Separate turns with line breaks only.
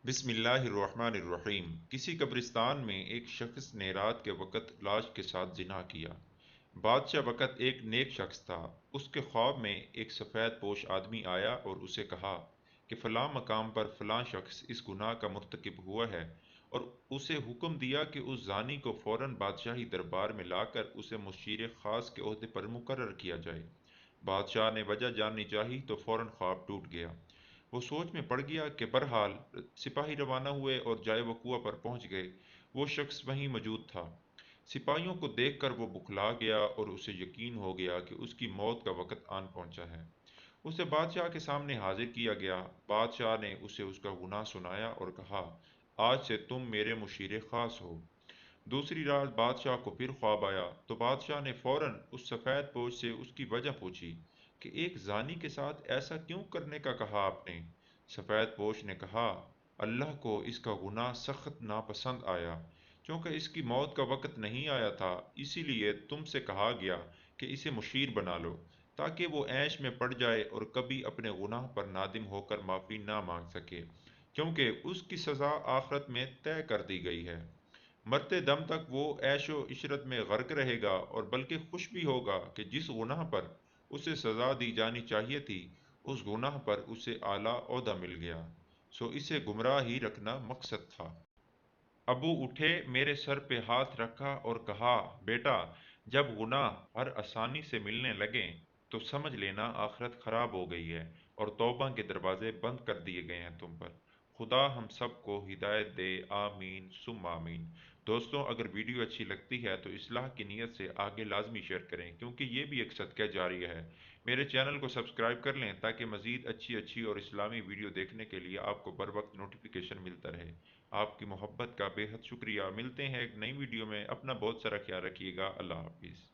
بسم اللہ الرحمن الرحیم۔ کسی قبرستان میں ایک شخص نے رات کے وقت لاش کے ساتھ زنا کیا۔ بادشاہ وقت ایک نیک شخص تھا۔ اس کے خواب میں ایک سفید پوش آدمی آیا اور اسے کہا کہ فلاں مقام پر فلاں شخص اس گناہ کا مرتکب ہوا ہے، اور اسے حکم دیا کہ اس زانی کو فوراً بادشاہی دربار میں لا کر اسے مشیر خاص کے عہدے پر مقرر کیا جائے۔ بادشاہ نے وجہ جاننی چاہی تو فوراً خواب ٹوٹ گیا۔ وہ سوچ میں پڑ گیا کہ بہرحال سپاہی روانہ ہوئے اور جائے وقوع پر پہنچ گئے۔ وہ شخص وہیں موجود تھا۔ سپاہیوں کو دیکھ کر وہ بکھلا گیا اور اسے یقین ہو گیا کہ اس کی موت کا وقت آن پہنچا ہے۔ اسے بادشاہ کے سامنے حاضر کیا گیا۔ بادشاہ نے اسے اس کا گناہ سنایا اور کہا، آج سے تم میرے مشیر خاص ہو۔ دوسری رات بادشاہ کو پھر خواب آیا تو بادشاہ نے فوراً اس سفید پوش سے اس کی وجہ پوچھی کہ ایک زانی کے ساتھ ایسا کیوں کرنے کا کہا آپ نے؟ سفید پوش نے کہا، اللہ کو اس کا گناہ سخت ناپسند آیا۔ چونکہ اس کی موت کا وقت نہیں آیا تھا، اسی لیے تم سے کہا گیا کہ اسے مشیر بنا لو، تاکہ وہ عیش میں پڑ جائے اور کبھی اپنے گناہ پر نادم ہو کر معافی نہ مانگ سکے، کیونکہ اس کی سزا آخرت میں طے کر دی گئی ہے۔ مرتے دم تک وہ عیش و عشرت میں غرق رہے گا، اور بلکہ خوش بھی ہوگا کہ جس گناہ پر اسے سزا دی جانی چاہیے تھی، اس گناہ پر اسے اعلیٰ عہدہ مل گیا۔ سو اسے گمراہ ہی رکھنا مقصد تھا۔ ابو اٹھے، میرے سر پہ ہاتھ رکھا اور کہا، بیٹا، جب گناہ ہر آسانی سے ملنے لگیں تو سمجھ لینا آخرت خراب ہو گئی ہے اور توبہ کے دروازے بند کر دیے گئے ہیں تم پر۔ خدا ہم سب کو ہدایت دے، آمین ثم آمین۔ دوستوں، اگر ویڈیو اچھی لگتی ہے تو اصلاح کی نیت سے آگے لازمی شیئر کریں، کیونکہ یہ بھی ایک صدقہ جاریہ ہے۔ میرے چینل کو سبسکرائب کر لیں تاکہ مزید اچھی اور اسلامی ویڈیو دیکھنے کے لیے آپ کو بر وقت نوٹیفیکیشن ملتا رہے۔ آپ کی محبت کا بے حد شکریہ۔ ملتے ہیں ایک نئی ویڈیو میں۔ اپنا بہت سارا خیال رکھیے گا۔ اللہ حافظ۔